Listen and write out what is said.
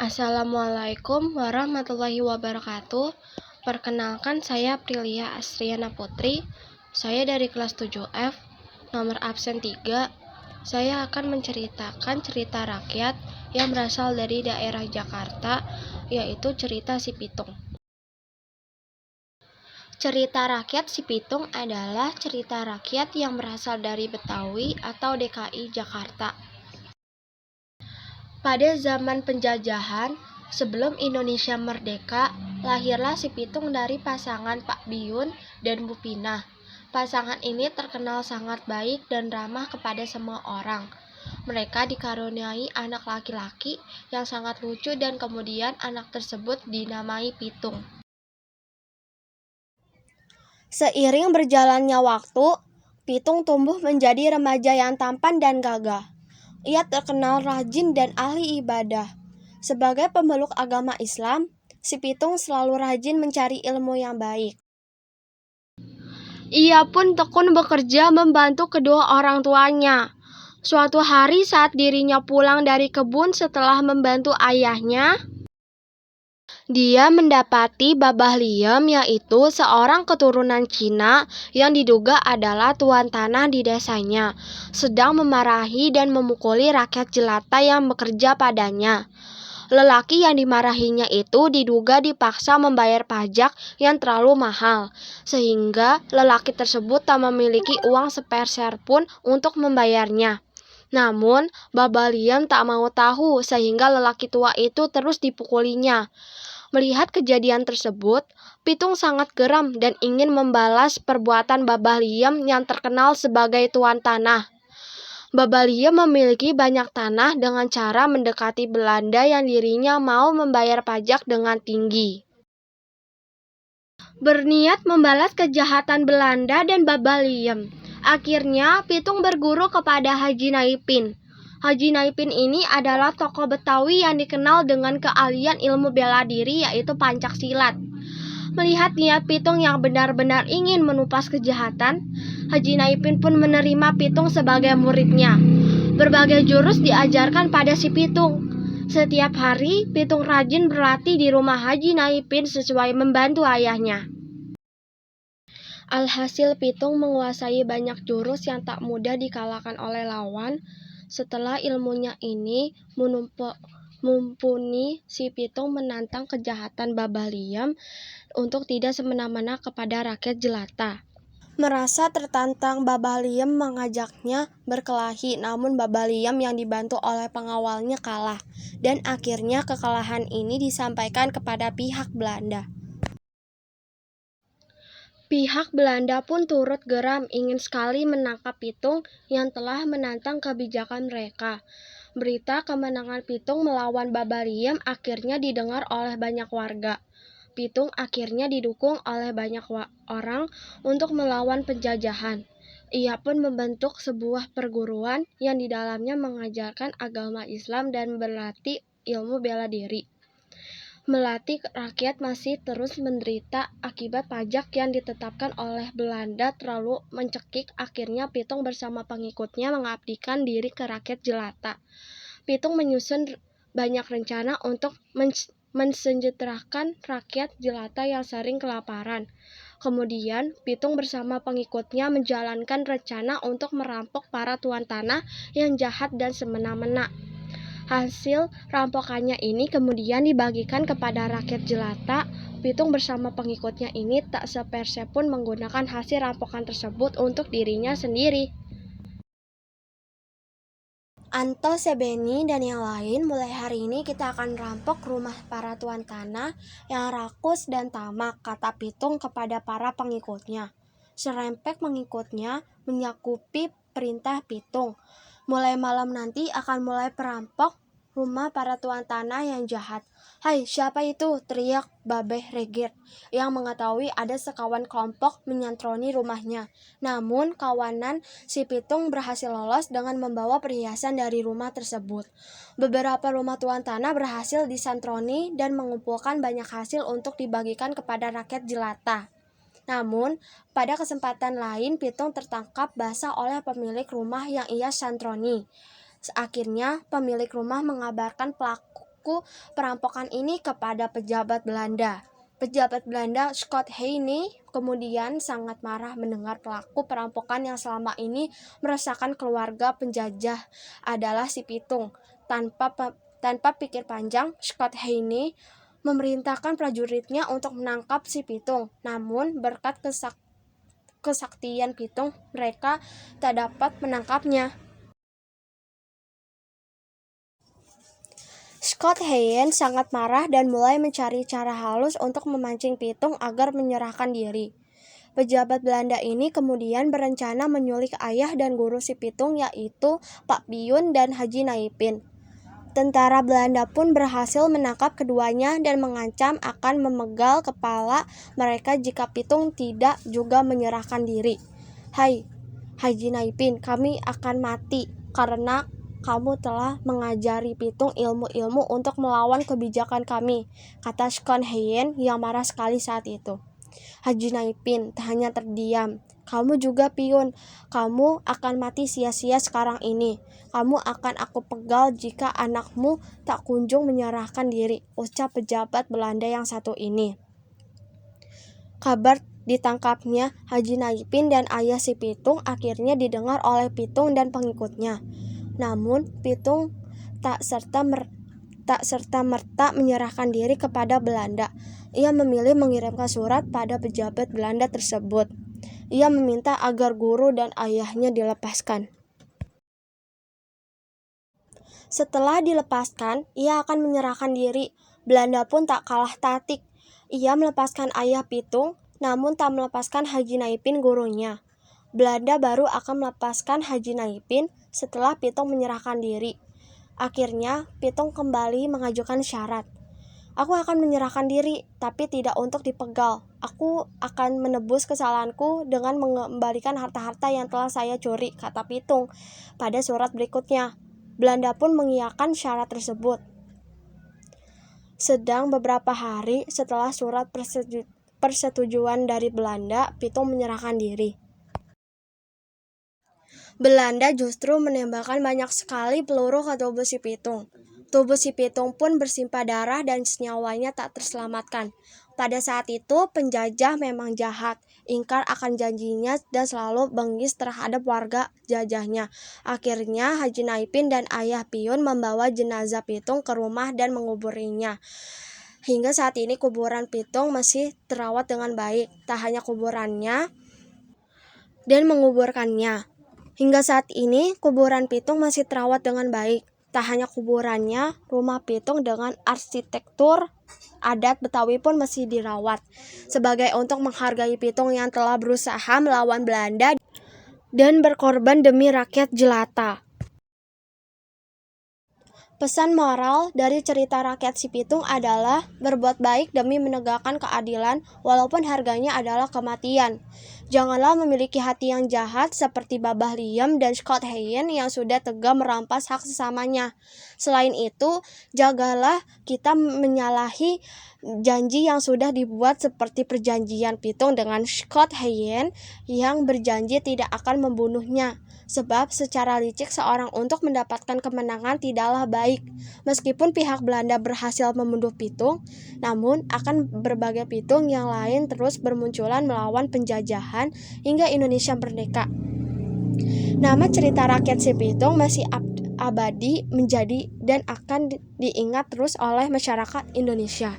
Assalamualaikum warahmatullahi wabarakatuh. Perkenalkan, saya Aprilia Astriana Putri. Saya dari kelas 7F, nomor absen 3. Saya akan menceritakan cerita rakyat yang berasal dari daerah Jakarta, yaitu cerita Si Pitung. Cerita rakyat Si Pitung adalah cerita rakyat yang berasal dari Betawi atau DKI Jakarta. Pada zaman penjajahan, sebelum Indonesia merdeka, lahirlah Si Pitung dari pasangan Pak Biyun dan Bu Pinah. Pasangan ini terkenal sangat baik dan ramah kepada semua orang. Mereka dikaruniai anak laki-laki yang sangat lucu dan kemudian anak tersebut dinamai Pitung. Seiring berjalannya waktu, Pitung tumbuh menjadi remaja yang tampan dan gagah. Ia terkenal rajin dan ahli ibadah. Sebagai pemeluk agama Islam, Si Pitung selalu rajin mencari ilmu yang baik. Ia pun tekun bekerja membantu kedua orang tuanya. Suatu hari saat dirinya pulang dari kebun setelah membantu ayahnya, dia mendapati Babah Liem, yaitu seorang keturunan Cina yang diduga adalah tuan tanah di desanya, sedang memarahi dan memukuli rakyat jelata yang bekerja padanya. Lelaki yang dimarahinya itu diduga dipaksa membayar pajak yang terlalu mahal, sehingga lelaki tersebut tak memiliki uang sepeser pun untuk membayarnya. Namun, Babah Liem tak mau tahu sehingga lelaki tua itu terus dipukulinya. Melihat kejadian tersebut, Pitung sangat geram dan ingin membalas perbuatan Babah Liem yang terkenal sebagai tuan tanah. Babah Liem memiliki banyak tanah dengan cara mendekati Belanda yang dirinya mau membayar pajak dengan tinggi. Berniat membalas kejahatan Belanda dan Babah Liem. Akhirnya, Pitung berguru kepada Haji Naipin. Haji Naipin ini adalah tokoh Betawi yang dikenal dengan keahlian ilmu bela diri, yaitu Pancak-Silat. Melihat niat Pitung yang benar-benar ingin menumpas kejahatan, Haji Naipin pun menerima Pitung sebagai muridnya. Berbagai jurus diajarkan pada Si Pitung. Setiap hari, Pitung rajin berlatih di rumah Haji Naipin sesuai membantu ayahnya. Alhasil, Pitung menguasai banyak jurus yang tak mudah dikalahkan oleh lawan. Setelah ilmunya ini mumpuni, Si Pitung menantang kejahatan Babah Liem untuk tidak semena-mena kepada rakyat jelata. Merasa tertantang, Babah Liem mengajaknya berkelahi, namun Babah Liem yang dibantu oleh pengawalnya kalah, dan akhirnya kekalahan ini disampaikan kepada pihak Belanda. Pihak Belanda pun turut geram, ingin sekali menangkap Pitung yang telah menantang kebijakan mereka. Berita kemenangan Pitung melawan Babah Liem akhirnya didengar oleh banyak warga. Pitung akhirnya didukung oleh banyak orang untuk melawan penjajahan. Ia pun membentuk sebuah perguruan yang di dalamnya mengajarkan agama Islam dan berlatih ilmu bela diri. Melatih rakyat masih terus menderita akibat pajak yang ditetapkan oleh Belanda terlalu mencekik. Akhirnya Pitung bersama pengikutnya mengabdikan diri ke rakyat jelata. Pitung menyusun banyak rencana untuk mensejahterakan rakyat jelata yang sering kelaparan. Kemudian, Pitung bersama pengikutnya menjalankan rencana untuk merampok para tuan tanah yang jahat dan semena-mena. Hasil rampokannya ini kemudian dibagikan kepada rakyat jelata. Pitung bersama pengikutnya ini tak sepersen pun menggunakan hasil rampokan tersebut untuk dirinya sendiri. Anto, Sebeni, dan yang lain, mulai hari ini kita akan rampok rumah para tuan tanah yang rakus dan tamak, kata Pitung kepada para pengikutnya. Serempet pengikutnya menyakupi perintah Pitung. Mulai malam nanti akan mulai perampok rumah para tuan tanah yang jahat. "Hai, siapa itu?" teriak Babeh Regit yang mengetahui ada sekawan kelompok menyantroni rumahnya. Namun kawanan Si Pitung berhasil lolos dengan membawa perhiasan dari rumah tersebut. Beberapa rumah tuan tanah berhasil disantroni dan mengumpulkan banyak hasil untuk dibagikan kepada rakyat jelata. Namun, pada kesempatan lain Pitung tertangkap basah oleh pemilik rumah yang ia santroni. Akhirnya, pemilik rumah mengabarkan pelaku perampokan ini kepada pejabat Belanda. Pejabat Belanda Scott Heyne kemudian sangat marah mendengar pelaku perampokan yang selama ini meresahkan keluarga penjajah adalah si Pitung. Tanpa pikir panjang, Scott Heyne memerintahkan prajuritnya untuk menangkap si Pitung. Namun berkat kesaktian Pitung, mereka tak dapat menangkapnya. Scott Heyne sangat marah dan mulai mencari cara halus untuk memancing Pitung agar menyerahkan diri. Pejabat Belanda ini kemudian berencana menyulik ayah dan guru si Pitung, yaitu Pak Biyun dan Haji Naipin. Tentara Belanda pun berhasil menangkap keduanya dan mengancam akan memegal kepala mereka jika Pitung tidak juga menyerahkan diri. "Hai, Haji Naipin, kami akan mati karena kamu telah mengajari Pitung ilmu-ilmu untuk melawan kebijakan kami," kata Scott Heyne yang marah sekali saat itu. Haji Naipin hanya terdiam. "Kamu juga, Piyun, kamu akan mati sia-sia sekarang ini. Kamu akan aku pegal jika anakmu tak kunjung menyerahkan diri," ucap pejabat Belanda yang satu ini. Kabar ditangkapnya Haji Naipin dan ayah si Pitung akhirnya didengar oleh Pitung dan pengikutnya. Namun Pitung tak serta-merta menyerahkan diri kepada Belanda. Ia memilih mengirimkan surat pada pejabat Belanda tersebut. Ia meminta agar guru dan ayahnya dilepaskan. Setelah dilepaskan, ia akan menyerahkan diri. Belanda pun tak kalah tatik. Ia melepaskan ayah Pitung, namun tak melepaskan Haji Naipin gurunya. Belanda baru akan melepaskan Haji Naipin setelah Pitung menyerahkan diri. Akhirnya, Pitung kembali mengajukan syarat. "Aku akan menyerahkan diri, tapi tidak untuk dipegal. Aku akan menebus kesalahanku dengan mengembalikan harta-harta yang telah saya curi," kata Pitung pada surat berikutnya. Belanda pun mengiyakan syarat tersebut. Sedang beberapa hari setelah surat persetujuan dari Belanda, Pitung menyerahkan diri. Belanda justru menembakkan banyak sekali peluru ke tubuh si Pitung. Tubuh si Pitung pun bersimpah darah dan nyawanya tak terselamatkan. Pada saat itu, penjajah memang jahat, ingkar akan janjinya dan selalu bengis terhadap warga jajahnya. Akhirnya, Haji Naipin dan ayah Piyun membawa jenazah Pitung ke rumah dan menguburinya. Hingga saat ini kuburan Pitung masih terawat dengan baik. Tak hanya kuburannya dan menguburkannya. Hingga saat ini, kuburan Pitung masih terawat dengan baik. Tak hanya kuburannya, rumah Pitung dengan arsitektur adat Betawi pun masih dirawat. Sebagai untuk menghargai Pitung yang telah berusaha melawan Belanda dan berkorban demi rakyat jelata. Pesan moral dari cerita rakyat si Pitung adalah berbuat baik demi menegakkan keadilan walaupun harganya adalah kematian. Janganlah memiliki hati yang jahat seperti Babah Liam dan Scott Heyne yang sudah tega merampas hak sesamanya. Selain itu, jagalah kita menyalahi janji yang sudah dibuat seperti perjanjian Pitung dengan Scott Heyne yang berjanji tidak akan membunuhnya. Sebab secara licik seorang untuk mendapatkan kemenangan tidaklah baik. Meskipun pihak Belanda berhasil membunuh Pitung, namun akan berbagai Pitung yang lain terus bermunculan melawan penjajahan hingga Indonesia merdeka. Nama cerita rakyat si Pitung masih abadi menjadi dan akan diingat terus oleh masyarakat Indonesia.